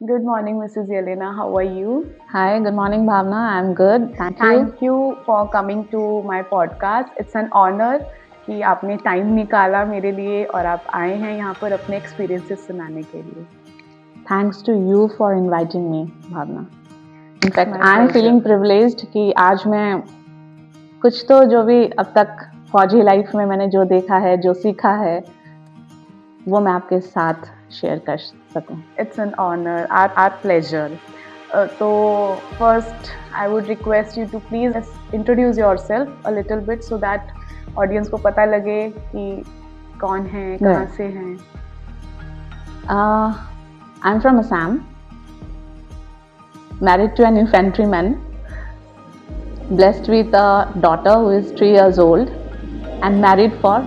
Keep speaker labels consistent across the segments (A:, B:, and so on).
A: Good morning, Mrs. Yelena. How are you?
B: Hi, good morning, Bhavna. I'm good. Thank you.
A: Thank you for coming to my podcast. It's an honor कि आपने time निकाला मेरे लिए और आप आए हैं यहाँ पर अपने एक्सपीरियंसेस सुनाने के लिए.
B: Thanks to you for inviting me, Bhavna. In fact,
A: My
B: I'm
A: pleasure.
B: feeling privileged कि आज मैं कुछ तो जो भी अब तक फौजी लाइफ में मैंने जो देखा है, जो सीखा है, वो मैं आपके साथ शेयर कर सकूं.
A: It's an honor, our pleasure. So first, I would request you to please introduce yourself a little bit so that audience को पता लगे कि कौन है, कहाँ से हैं.
B: I'm from Assam, married to an infantryman, blessed with a daughter who is 3 years old, and married for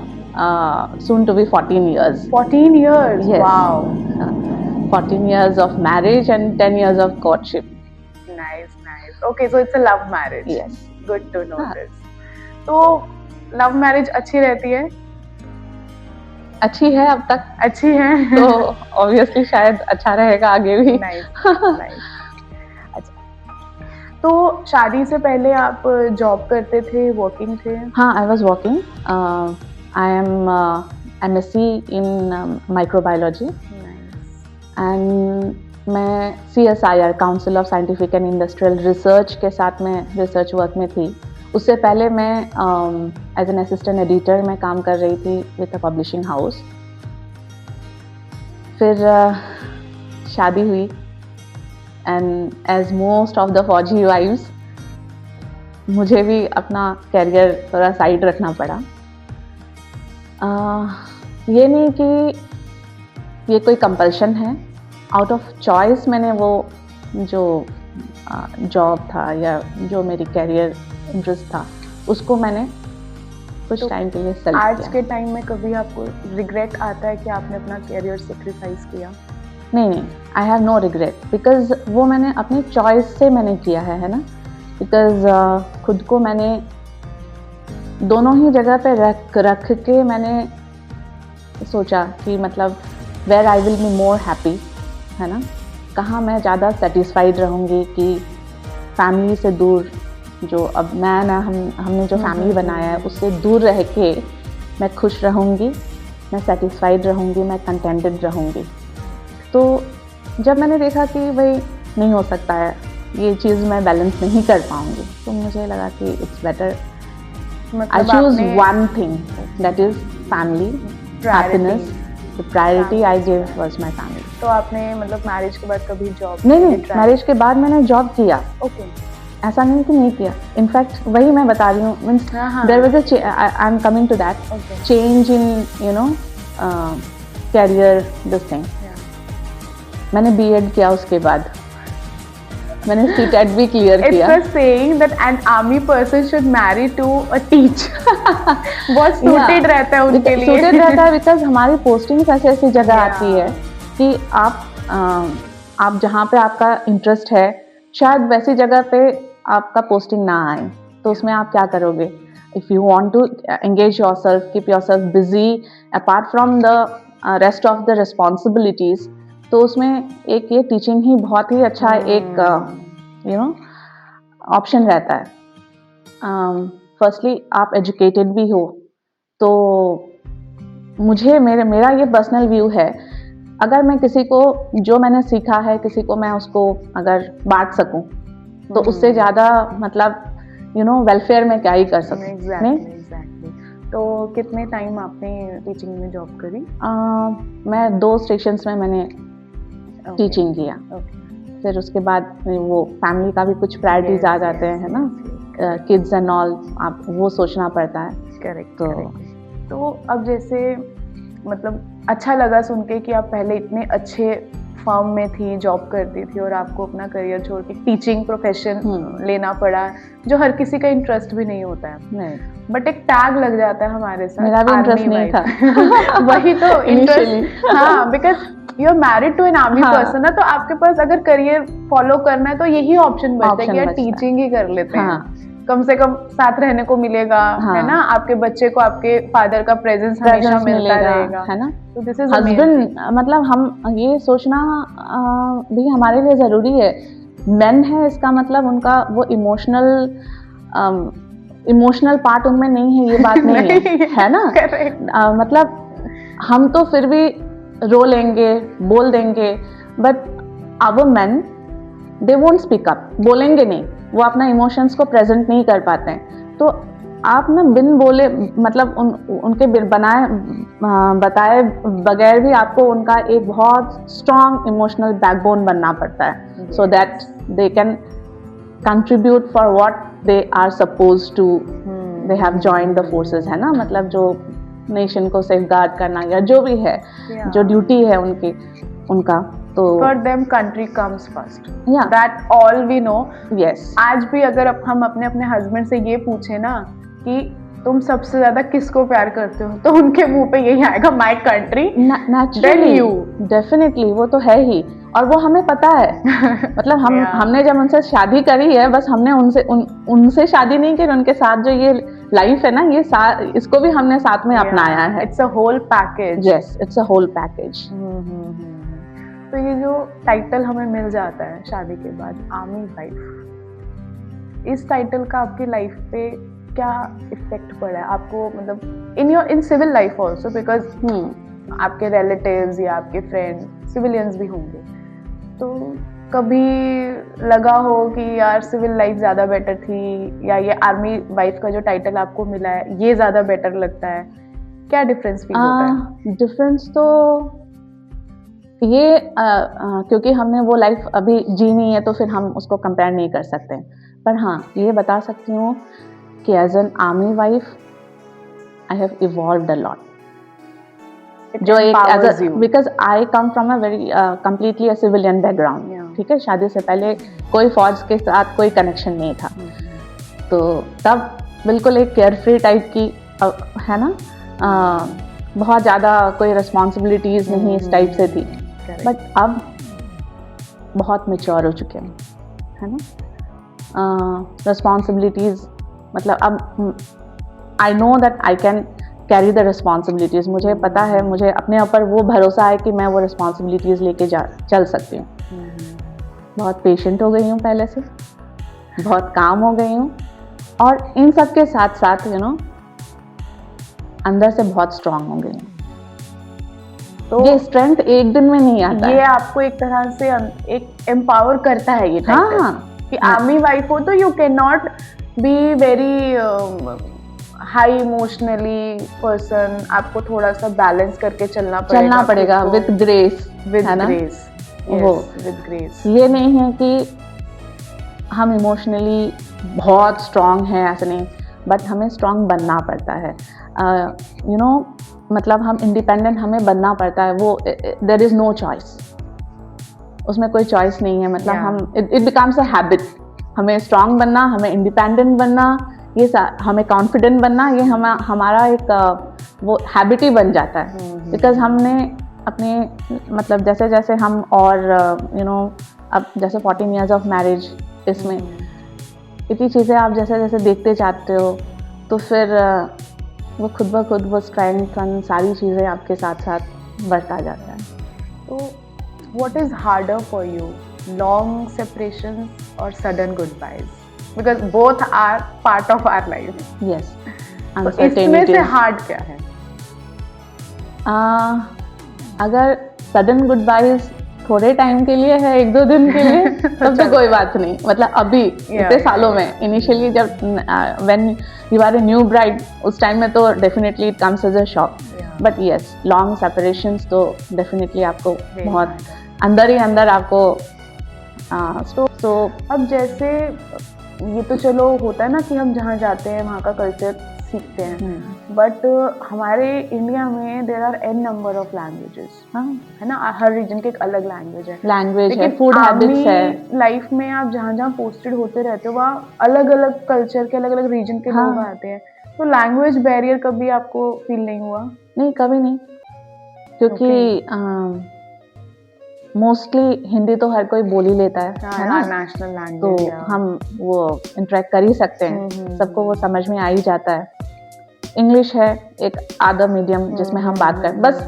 B: soon to be 14 years.
A: 14 years?
B: Yes.
A: Wow.
B: 14 years of marriage and 10 years of courtship.
A: Nice. Okay, so it's a love marriage.
B: Yes.
A: Good to know this. तो love marriage अच्छी रहती है?
B: अच्छी है अब तक.
A: अच्छी है.
B: तो obviously शायद अच्छा रहेगा आगे भी.
A: Nice. अच्छा. तो शादी से पहले आप जॉब करते थे, वर्किंग थे?
B: हाँ, I was working. I am MSc in microbiology. And मैं CSIR council of scientific and industrial research के साथ में रिसर्च वर्क में थी. उससे पहले मैं एज एन असिस्टेंट एडिटर में काम कर रही थी विद अ पब्लिशिंग हाउस. फिर शादी हुई and as most of the फौजी वाइव्स मुझे भी अपना कैरियर थोड़ा साइड रखना पड़ा. ये नहीं कि ये कोई कंपल्शन है, आउट ऑफ चॉइस मैंने वो जो जॉब था या जो मेरी कैरियर इंटरेस्ट था उसको मैंने कुछ टाइम के लिए सेलेक्ट किया.
A: आज के टाइम में कभी आपको रिग्रेट आता है कि आपने अपना कैरियर सेक्रीफाइस किया?
B: नहीं, I have no regret because वो मैंने अपनी चॉइस से मैंने किया है ना. बिकॉज खुद को मैंने दोनों ही जगह पे रख के मैंने सोचा कि मतलब where I will be more happy, है ना. कहाँ मैं ज़्यादा सेटिस्फाइड रहूँगी कि फैमिली से दूर, जो अब हमने जो फैमिली बनाया है उससे दूर रह के मैं खुश रहूँगी, मैं सेटिस्फाइड रहूँगी, मैं कंटेंटेड रहूँगी. तो जब मैंने देखा कि भाई नहीं हो सकता है, ये चीज़ मैं बैलेंस नहीं कर पाऊँगी, तो मुझे लगा कि it's better I choose one thing that is family, happiness. The priority I gave was my family.
A: तो आपने मतलब मैरिज के बाद कभी जॉब?
B: नहीं, मैरिज के बाद मैंने जॉब किया.
A: ओके.
B: ऐसा नहीं कि नहीं किया. इनफैक्ट वही मैं बता रही हूँ, means there was a I am coming to that change in career this thing. मैंने बीएड किया, उसके बाद मैंने सीटेट भी क्लियर किया.
A: It's a saying that an army person should marry to a teacher. बहुत suited रहता है उनके लिए.
B: Suited रहता है बिकॉज हमारी पोस्टिंग ऐसी जगह आती है कि आप जहाँ पे आपका इंटरेस्ट है शायद वैसी जगह पे आपका पोस्टिंग ना आए, तो उसमें आप क्या करोगे? If you want to engage yourself, keep yourself busy apart from the rest of the responsibilities, तो उसमें एक ये टीचिंग ही बहुत ही अच्छा एक ऑप्शन रहता है. फर्स्टली आप एजुकेटेड भी हो, तो मेरा ये पर्सनल व्यू है, अगर मैं किसी को जो मैंने सीखा है किसी को मैं उसको अगर बांट सकूं तो उससे ज़्यादा मतलब वेलफेयर में क्या ही कर सकूं.
A: Exactly. तो कितने टाइम आपने टीचिंग में जॉब करी?
B: मैं 2 स्टेशंस में मैंने टीचिंग किया. फिर उसके बाद वो फैमिली का भी कुछ प्रायोरिटीज आ जाते हैं, है ना, किड्स एंड ऑल, आप वो सोचना पड़ता है.
A: करेक्ट. तो अब जैसे मतलब अच्छा लगा सुन के कि आप पहले इतने अच्छे फर्म में थी, जॉब करती थी और आपको अपना करियर छोड़ के टीचिंग प्रोफेशन लेना पड़ा, जो हर किसी का इंटरेस्ट भी नहीं होता है.
B: नहीं,
A: बट एक टैग लग जाता है हमारे साथ.
B: मेरा भी इंटरेस्ट नहीं था.
A: वही तो इंटरेस्ट. हाँ, because you are married to an army person ना, तो आपके पास अगर करियर फॉलो करना है तो यही ऑप्शन बचता है कि यार टीचिंग ही कर लेते हैं. कम से कम साथ रहने को मिलेगा,
B: हाँ,
A: है ना, आपके बच्चे को आपके फादर का प्रेजेंस हमेशा मिलता रहेगा,
B: है ना।
A: तो दिस इज
B: हस्बैंड मतलब हम ये सोचना भी हमारे लिए जरूरी है। मेन है इसका मतलब उनका वो इमोशनल पार्ट उनमें नहीं है, ये बात नहीं है ना। मतलब हम तो फिर भी रो लेंगे, बोल देंगे, but our men they won't speak up, बोलेंगे नहीं, वो अपना इमोशंस को प्रेजेंट नहीं कर पाते हैं। तो आप ना बिन बोले मतलब उनके बताए बगैर भी आपको उनका एक बहुत स्ट्रॉन्ग इमोशनल बैकबोन बनना पड़ता है, so that they can contribute for what they are suppose to, they have joined the forces, है ना। मतलब जो नेशन को सेफगार्ड करना या जो भी है, जो ड्यूटी है उनका, तो
A: for them country comes first, that all we know.
B: yes,
A: आज भी अगर हम अपने हस्बैंड से ये पूछे ना कि तुम सबसे ज्यादा किसको प्यार करते हो, तो उनके मुंह पे यही आएगा, my country, then you.
B: Definitely वो तो है ही, और वो हमें पता है। मतलब हमने जब उनसे शादी करी है, बस हमने उनसे शादी नहीं की, उनके साथ जो ये लाइफ है ना, ये इसको भी हमने साथ में अपनाया है।
A: It's a whole package.
B: Yes, it's a whole package.
A: तो ये जो टाइटल हमें मिल जाता है शादी के बाद, आर्मी वाइफ, इस टाइटल का आपकी लाइफ पे क्या इफेक्ट पड़ा है आपको, मतलब in civil life also, because आपके रिलेटिव्स या आपके फ्रेंड सिविलियंस भी होंगे, तो कभी लगा हो कि यार सिविल लाइफ ज़्यादा बेटर थी, या ये आर्मी वाइफ का जो टाइटल आपको मिला है ये ज़्यादा बेटर लगता है, क्या डिफरेंस फील होता है?
B: डिफरेंस तो ये क्योंकि हमने वो लाइफ अभी जी नहीं है, तो फिर हम उसको कंपेयर नहीं कर सकते, पर हाँ ये बता सकती हूँ कि as an army wife I have evolved a lot, जो एक because I come from a very completely a civilian background, ठीक है। शादी से पहले कोई फौज के साथ कोई कनेक्शन नहीं था, तो तब बिल्कुल एक केयरफ्री टाइप की है ना, बहुत ज़्यादा कोई रिस्पॉन्सिबिलिटीज़ नहीं इस टाइप से थी, बट अब बहुत मैच्योर हो चुके हैं, है ना। रिस्पॉन्सिबिलिटीज़ मतलब अब I know that I can carry the responsibilities, मुझे पता है, मुझे अपने ऊपर वो भरोसा है कि मैं वो रिस्पॉन्सिबिलिटीज़ लेके चल सकती हूँ। बहुत पेशेंट हो गई हूँ पहले से, बहुत काम हो गई हूँ, और इन सब के साथ साथ यू नो अंदर से बहुत स्ट्रांग हो गई हूँ। तो ये स्ट्रेंथ एक दिन में नहीं आता,
A: ये आपको एक तरह से एक एम्पावर करता है ये टाइटल, कि आर्मी वाइफ हो तो you can not be very high emotionally person, आपको थोड़ा सा बैलेंस करके चलना पड़ेगा
B: विद ग्रेस,
A: विद ग्रेस।
B: ये नहीं है कि हम इमोशनली बहुत स्ट्रांग हैं, ऐसा नहीं, बट हमें स्ट्रांग बनना पड़ता है, यू नो मतलब हम इंडिपेंडेंट हमें बनना पड़ता है, वो देयर इज नो चॉइस, उसमें कोई चॉइस नहीं है, मतलब हम इट बिकम्स अ हैबिट, हमें स्ट्रांग बनना, हमें इंडिपेंडेंट बनना, ये हमें कॉन्फिडेंट बनना, ये हमारा एक वो हैबिट ही बन जाता है, बिकॉज हमने अपने मतलब जैसे जैसे हम और यू नो अब जैसे 14 years ऑफ मैरिज, इसमें इतनी चीज़ें आप जैसे जैसे देखते जाते हो, तो फिर वो खुद ब खुद वो स्ट्रेंथ सारी चीज़ें आपके साथ साथ बढ़ता जाता है।
A: तो what is harder for you, long separation और sudden goodbyes, because both are part of our life.
B: Yes,
A: इसमें से हार्ड क्या है?
B: अगर सडन गुड बाइज थोड़े टाइम के लिए है, 1-2 दिन के लिए, तब तो कोई बात नहीं, मतलब अभी इतने सालों में इनिशियली जब when you are a new bride, उस टाइम में तो definitely it comes as a shock, but yes long separations तो डेफिनेटली आपको बहुत अंदर ही अंदर आपको
A: तो अब जैसे ये तो चलो होता है ना कि हम जहाँ जाते हैं वहाँ का कल्चर सीखते हैं, बट हमारे इंडिया में there are n number of languages, है ना, हर रीजन के एक अलग लैंग्वेज है,
B: फूड हैबिट्स है,
A: लाइफ में आप जहाँ जहाँ पोस्टेड होते रहते हो वहाँ अलग अलग कल्चर के अलग अलग रीजन के लोग आते हैं, तो लैंग्वेज बैरियर कभी आपको फील नहीं हुआ?
B: नहीं, कभी नहीं, क्योंकि मोस्टली हिंदी तो हर कोई बोल ही लेता है ना,
A: नेशनल
B: तो
A: लैंग्वेज।
B: हम वो इंटरेक्ट कर ही सकते हैं, सबको वो समझ में आ ही जाता है। इंग्लिश है एक अदर मीडियम जिसमें हम बात करें, बस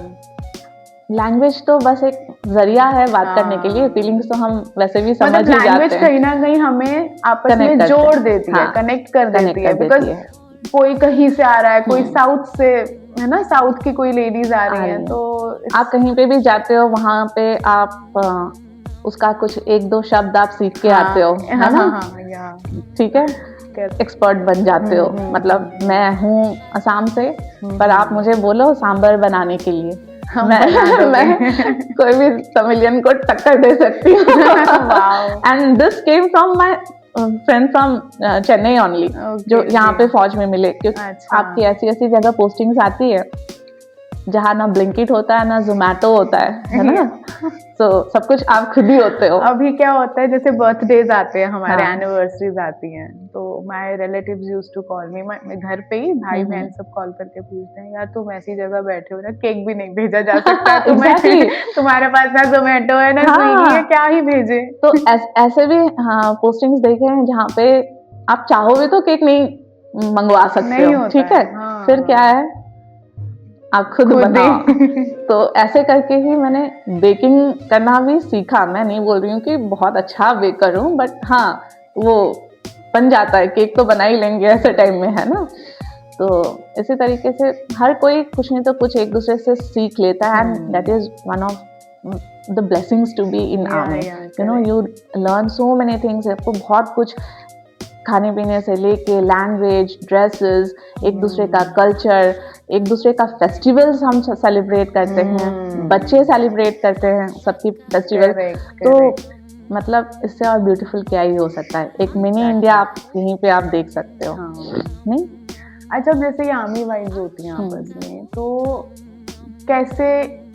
B: लैंग्वेज तो बस एक जरिया है बात करने के लिए, फीलिंग्स तो हम वैसे भी समझ ही जाते
A: लैंग्वेज
B: हैं।
A: कहीं ना कहीं हमें आपस में जोड़ देती है, कनेक्ट कर देती है, बिकॉज कोई कहीं से आ रहा है, कोई साउथ से है ना, साउथ की कोई लेडीज आ रही हैं, तो
B: आप कहीं पे भी जाते हो वहां पे आप उसका कुछ एक दो शब्द आप सीख के आते हो, है ना, ठीक है, एक्सपर्ट बन जाते हो। मतलब मैं हूँ असम से, पर आप मुझे बोलो सांभर बनाने के लिए, मैं कोई भी तमिलियन को टक्कर दे सकती हूँ। And this came from my friend from Chennai only, जो यहाँ पे फौज में मिले, क्योंकि आपकी ऐसी ऐसी जगह पोस्टिंग्स आती है जहाँ ना ब्लिंकिट होता है ना जोमैटो होता है ना, तो सब कुछ आप खुद ही होते हो।
A: अभी क्या होता है, जैसे बर्थडेज आते हैं हमारे, एनिवर्सरीज आती हैं, तो my relatives used to call me, मैं घर पे ही भाई बहन सब कॉल करके पूछते हैं, यार तुम ऐसी जगह बैठे हो ना, केक भी नहीं भेजा जा सकता तुम्हें, तुम्हारे पास ना जोमेटो है ना स्विगी है, क्या ही भेजे।
B: तो ऐसे भी पोस्टिंग्स देखे हैं जहाँ पे आप चाहोगे तो केक नहीं मंगवा सकते हो, ठीक है, फिर क्या है, आप खुद बनाओ। तो ऐसे करके ही मैंने बेकिंग करना भी सीखा। मैं नहीं बोल रही हूँ कि बहुत अच्छा बेक करूँ, बट हाँ वो बन जाता है, केक तो बना ही लेंगे ऐसे टाइम में, है ना। तो इसी तरीके से हर कोई कुछ नहीं तो कुछ एक दूसरे से सीख लेता है, and that is one of the blessings to be in army. You know, you learn so many things. आपको बहुत कुछ, खाने पीने से लेके लैंग्वेज, ड्रेसेस, एक दूसरे का कल्चर, एक दूसरे का फेस्टिवल्स हम सेलिब्रेट करते हैं, बच्चे सेलिब्रेट करते हैं सबकी फेस्टिवल। तो मतलब इससे और ब्यूटीफुल क्या ही हो सकता है। एक मिनी इंडिया आप यहीं पे आप देख सकते हो। नहीं,
A: अच्छा, जैसे ये आर्मी वाइब्स होती हैं आपस में, तो कैसे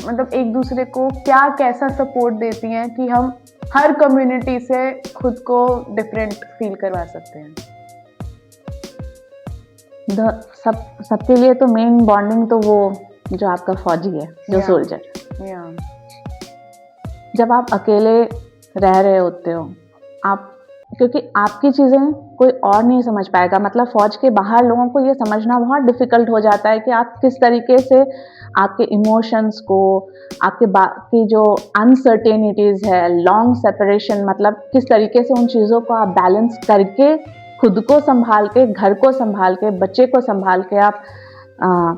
A: मतलब एक दूसरे को क्या कैसा सपोर्ट देती हैं कि हम हर कम्युनिटी से खुद को डिफरेंट फील करवा सकते हैं?
B: सबके लिए तो मेन बॉन्डिंग तो वो जो आपका फौजी है, जो सोल्जर। जब आप अकेले रह रहे होते हो, आप, क्योंकि आपकी चीज़ें कोई और नहीं समझ पाएगा। मतलब फौज के बाहर लोगों को ये समझना बहुत डिफिकल्ट हो जाता है कि आप किस तरीके से आपके इमोशंस को, आपके बाकी जो अनसर्टेनिटीज़ है, लॉन्ग सेपरेशन, मतलब किस तरीके से उन चीज़ों को आप बैलेंस करके खुद को संभाल के, घर को संभाल के, बच्चे को संभाल के आप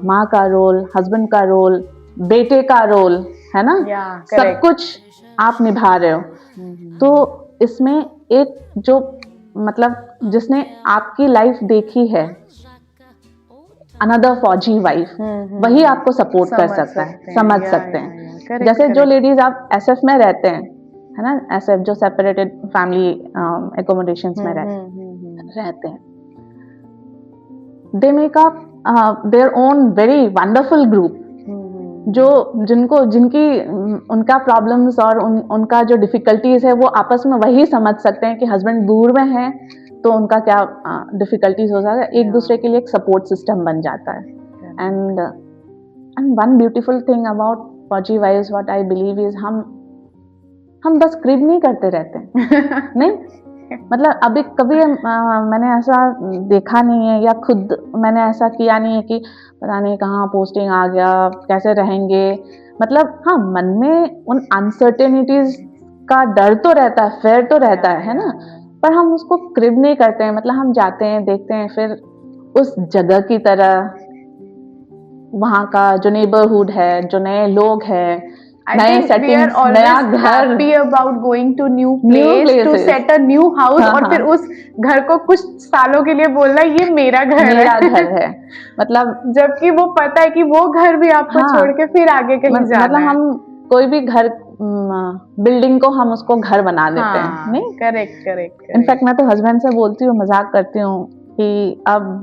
B: माँ का रोल, हस्बैंड का रोल, बेटे का रोल, है ना, सब कुछ आप निभा रहे हो। तो इसमें एक जो मतलब जिसने आपकी लाइफ देखी है, अनदर फौजी वाइफ, वही आपको सपोर्ट कर सकता है, समझ सकते हैं। जैसे जो लेडीज आप एसएफ में रहते हैं, है ना, एसएफ जो सेपरेटेड फैमिली एकोमोडेशंस में रहते हैं, they make up their own very wonderful group, जो जिनकी उनका प्रॉब्लम्स और उनका जो डिफिकल्टीज है वो आपस में वही समझ सकते हैं कि हस्बैंड दूर में है तो उनका क्या डिफिकल्टीज हो जाएगा, एक दूसरे के लिए एक सपोर्ट सिस्टम बन जाता है। And one beautiful thing about fauji wives what I believe is, हम बस क्रिब नहीं करते रहते हैं। नहीं, मतलब अभी कभी मैंने ऐसा देखा नहीं है, या खुद मैंने ऐसा किया नहीं है कि पता नहीं कहाँ पोस्टिंग आ गया, कैसे रहेंगे। मतलब हाँ, मन में उन अनसर्टेनिटीज का डर तो रहता है, फेयर तो रहता है ना, पर हम उसको क्रिब नहीं करते हैं। मतलब हम जाते हैं, देखते हैं, फिर उस जगह की तरह वहाँ का जो नेबरहुड है, जो नए लोग हैं, नए सेटिंग्स, नया घर,
A: happy about going to new place to set a new house, और फिर उस घर को कुछ सालों के लिए बोलना ये मेरा घर है।
B: मतलब
A: जबकि वो पता है कि वो घर भी आपको छोड़ के फिर आगे कहीं जाना है।
B: मतलब हम कोई भी घर, बिल्डिंग को हम उसको घर बना देते हैं। नहीं,
A: करेक्ट।
B: इनफैक्ट मैं तो हस्बैंड से बोलती हूँ, मजाक करती हूँ कि अब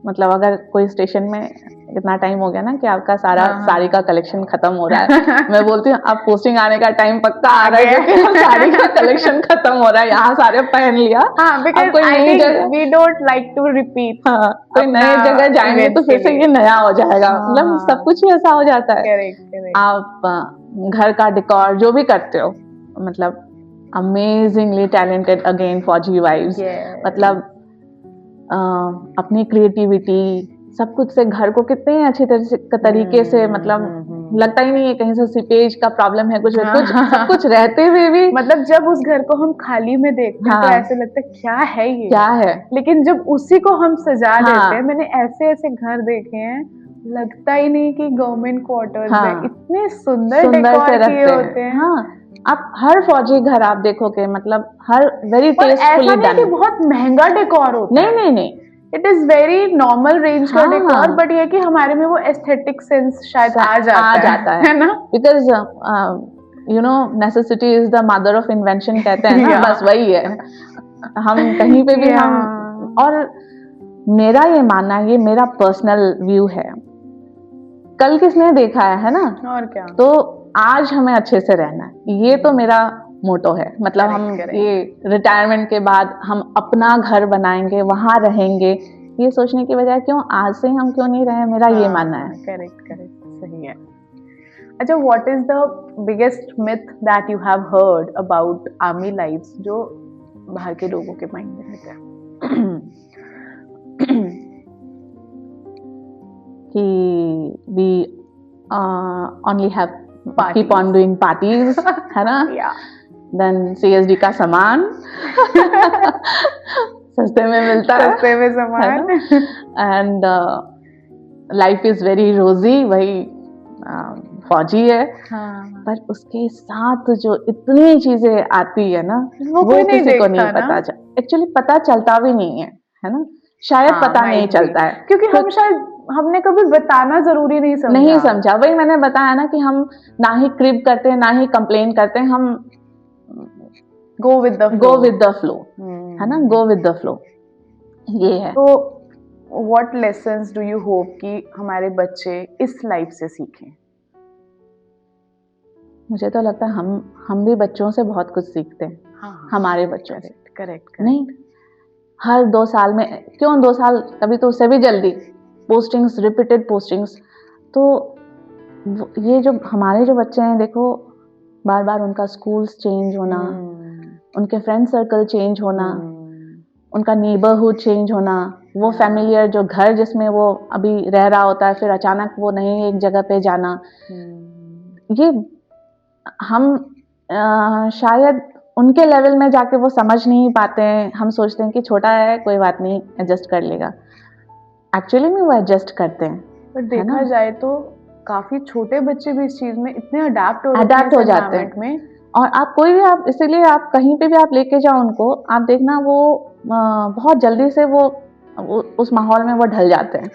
B: मतलब अगर कोई स्टेशन में इतना टाइम हो गया ना कि आपका सारा साड़ी का कलेक्शन खत्म हो रहा है, मैं बोलती हूँ अब पोस्टिंग आने का टाइम पक्का आ रहा है क्योंकि साड़ी का कलेक्शन खत्म हो रहा है, यहाँ सारे पहन लिया।
A: अब कोई नई जगह, we don't like to repeat,
B: कोई नई जगह जाएंगे तो फिर से ये नया हो जाएगा। मतलब सब कुछ ही ऐसा हो जाता है।
A: करेक्ट।
B: आप घर का डेकोर जो भी करते हो, मतलब अमेजिंगली टैलेंटेड अगेन फौजी वाइब्स। मतलब अपनी क्रिएटिविटी सब कुछ से घर को कितने अच्छी तरीके से, मतलब लगता ही नहीं है कहीं से सीपेज का प्रॉब्लम है, कुछ सब कुछ रहते हुए भी
A: मतलब जब उस घर को हम खाली में देखते हैं तो ऐसे लगता है क्या है ये,
B: क्या है,
A: लेकिन जब उसी को हम सजा देते हैं, मैंने ऐसे ऐसे घर देखे हैं, लगता ही नहीं कि गवर्नमेंट क्वार्टर्स है, इतने सुंदर डेकोर किए होते हैं।
B: आप हर फौजी घर आप देखोगे, मतलब हर वेरी टेस्टफुली डन।
A: ऐसा नहीं कि बहुत महंगा डेकोर होता है, नहीं, it is very normal range का डेकोर, बट ये कि हमारे में वो एस्थेटिक सेंस शायद आ जाता है ना,
B: because you know necessity is the mother of invention कहते हैं ना, बस वही है। हम कहीं पे भी हम, और मेरा ये मानना है, ये मेरा पर्सनल व्यू है, कल किसने देखा है ना,
A: और क्या,
B: तो आज हमें अच्छे से रहना है, ये तो मेरा मोटो है। मतलब हम ये रिटायरमेंट के बाद हम अपना घर बनाएंगे, वहां रहेंगे, ये सोचने की बजाय क्यों आज से हम क्यों नहीं रहे, मेरा ये मानना है।
A: करेक्ट, सही है। अच्छा, what is the biggest myth that you have heard about army life, जो बाहर के लोगों के माइंड में रहता है?
B: कि we only have keep on doing parties, है ना? Then CSD का सामान सस्ते में मिलता है,
A: सस्ते में सामान,
B: and life is very rosy, वही फौजी है। पर उसके साथ जो इतनी चीजें आती है ना, वो किसी को नहीं पता, एक्चुअली पता चलता भी नहीं है ना, शायद पता नहीं चलता है,
A: क्योंकि हम शायद हमने कभी बताना जरूरी नहीं समझा।
B: वही मैंने बताया ना कि हम ना ही क्रिप करते हैं, ना ही कंप्लेन करते हैं, हम
A: गो विद
B: द फ्लो, है ना, गो विद द फ्लो, ये है।
A: तो what lessons do you hope कि हमारे बच्चे इस लाइफ से सीखें?
B: मुझे तो लगता है हम भी बच्चों से बहुत कुछ सीखते हैं। हमारे बच्चों से।
A: करेक्ट।
B: नहीं, हर 2 साल में, क्यों 2 साल, कभी तो उससे भी जल्दी पोस्टिंग्स, रिपीटेड पोस्टिंग्स, तो ये जो हमारे जो बच्चे हैं, देखो बार बार उनका स्कूल्स चेंज होना, उनके फ्रेंड सर्कल चेंज होना, उनका नेबरहुड चेंज होना, वो फैमिलियर जो घर जिसमें वो अभी रह रहा होता है, फिर अचानक वो नई एक जगह पे जाना, ये हम शायद उनके लेवल में जाके वो समझ नहीं पाते हैं। हम सोचते हैं कि छोटा है, कोई बात नहीं, एडजस्ट कर लेगा। एक्चुअली में वो एडजस्ट करते हैं,
A: पर देखा जाए तो काफी छोटे बच्चे भी इस चीज में इतने अडेप्ट हो जाते हैं में।
B: और आप कोई भी, आप इसीलिए आप कहीं पे भी आप लेके जाओ उनको, आप देखना वो बहुत जल्दी से वो उस माहौल में वो ढल जाते हैं।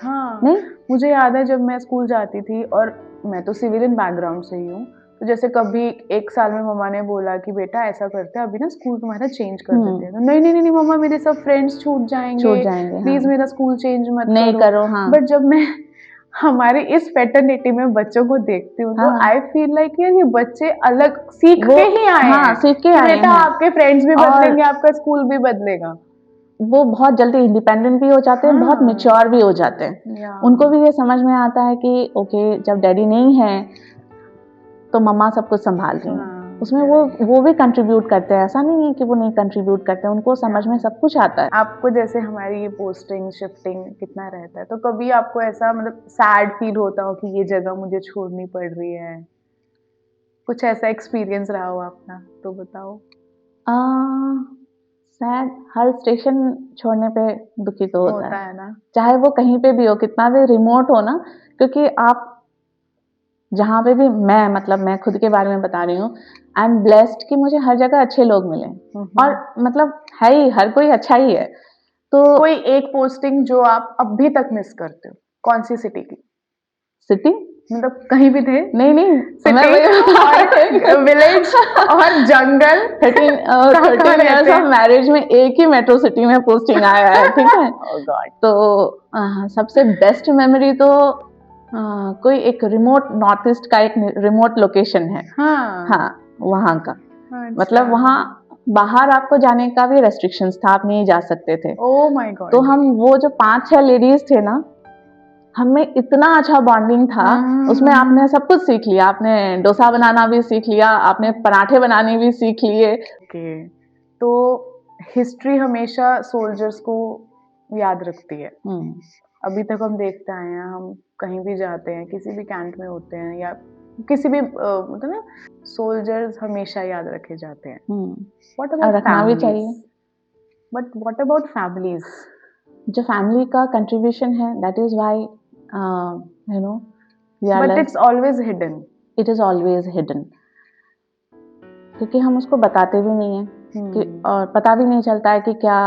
B: नहीं,
A: मुझे याद है जब मैं स्कूल जाती थी, और मैं तो सिविलियन बैकग्राउंड से ही हूँ, तो जैसे कभी 1 साल में मम्मा ने बोला कि बेटा ऐसा करते हैं, अभी ना स्कूल तुम्हारा चेंज कर देते हैं, तो नहीं मम्मा, मेरे सब फ्रेंड्स छूट जाएंगे, प्लीज मेरा स्कूल चेंज मत करो। बट जब मैं हमारे इस पैटर्निटी में बच्चों को देखती हूँ, तो आई फील लाइक यार ये बच्चे अलग सीख के ही आए हैं,
B: सीख के आए
A: बेटा आपके फ्रेंड्स भी बदलेंगे, आपका स्कूल भी बदलेगा।
B: वो बहुत जल्दी इंडिपेंडेंट भी हो जाते हैं, बहुत मैच्योर भी हो जाते हैं। उनको भी ये समझ में आता है कि ओके, जब डैडी नहीं है तो मम्मा सब कुछ संभाल रही है। उसमें वो भी कंट्रीब्यूट करते हैं, ऐसा नहीं है कि वो नहीं कंट्रीब्यूट करते हैं, उनको समझ में सब कुछ आता है।
A: आपको जैसे हमारी ये पोस्टिंग शिफ्टिंग कितना रहता है, तो कभी आपको ऐसा मतलब सैड फील होता हो कि ये जगह मुझे छोड़नी पड़ रही है? कुछ ऐसा एक्सपीरियंस रहा हो आपका तो बताओ।
B: सैड, हर स्टेशन छोड़ने पे दुखी तो होता
A: है ना,
B: चाहे वो कहीं पे भी हो, कितना भी रिमोट हो ना, क्योंकि आप जहाँ पे भी, मैं खुद के बारे में बता रही हूँ, आई एम ब्लेस्ड कि मुझे हर जगह अच्छे लोग मिले, और मतलब है ही, हर कोई अच्छा ही है। तो
A: कोई एक पोस्टिंग जो आप अभी तक मिस करते हो, कौन सी सिटी की?
B: सिटी
A: मतलब कहीं भी थे?
B: नहीं,
A: विलेज और जंगल।
B: 13 years ऑफ मैरिज में एक ही मेट्रो सिटी में पोस्टिंग आया है, ठीक है। तो सबसे बेस्ट मेमोरी तो कोई एक रिमोट, नॉर्थ ईस्ट का एक रिमोट लोकेशन है, वहाँ का। मतलब वहाँ बाहर आपको जाने का भी रेस्ट्रिक्शंस था, आप नहीं जा सकते थे।
A: Oh my God.
B: तो हम वो जो 5-6 लेडीज थे ना, हमें इतना अच्छा बॉन्डिंग था, उसमें आपने सब कुछ सीख लिया, आपने डोसा बनाना भी सीख लिया, आपने पराठे बनाने भी सीख लिए।
A: ओके, तो हिस्ट्री हमेशा सोल्जर्स को याद रखती है। अभी तक हम देखते आए हैं, हम कहीं भी जाते हैं, किसी भी कैंट में होते हैं या किसी भी मतलब ना, सोल्जर्स हमेशा याद रखे जाते हैं। व्हाट अबाउट
B: रखना भी चाहिए।
A: But what about families?
B: जो फैमिली का कंट्रीब्यूशन है, that is why you know we are,
A: but it's always hidden.
B: It is always hidden, क्योंकि हम उसको बताते भी नहीं है कि, और पता भी नहीं चलता है कि क्या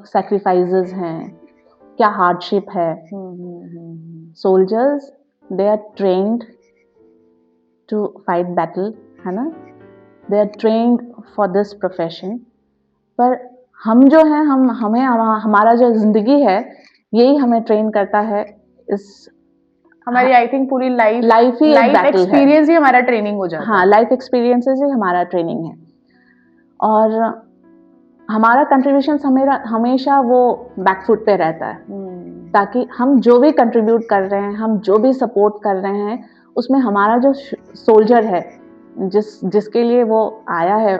B: सैक्रिफाइसेस हैं, क्या हार्डशिप है। Soldiers, they are trained to fight battle, है ना, they are trained for this profession. पर हम जो हैं, हमें हमारा जो जिंदगी है, यही हमें ट्रेन करता है। इस
A: हमारी आई थिंक पूरी लाइफ
B: ही एक बैटल है।
A: एक्सपीरियंस ही हमारा ट्रेनिंग हो जाता है।
B: हाँ, लाइफ एक्सपीरियंसेस ही हमारा ट्रेनिंग है। और हमारा कंट्रीब्यूशन हमेशा वो बैकफुट पे रहता है, ताकि हम जो भी कंट्रीब्यूट कर रहे हैं, हम जो भी सपोर्ट कर रहे हैं, उसमें हमारा जो सोल्जर है, जिसके लिए वो आया है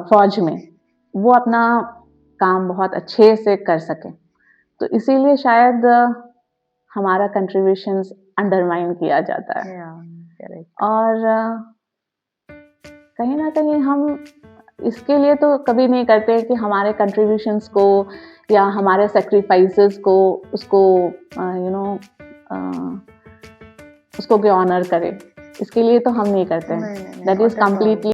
B: फौज में, वो अपना काम बहुत अच्छे से कर सके। तो इसीलिए शायद हमारा कंट्रीब्यूशंस अंडरमाइन किया जाता है। और कहीं ना कहीं हम इसके लिए तो कभी नहीं करते कि हमारे कंट्रीब्यूशंस को या हमारे सेक्रीफाइसेस को उसको उसको ऑनर करें। इसके लिए तो हम नहीं करते हैं। That is completely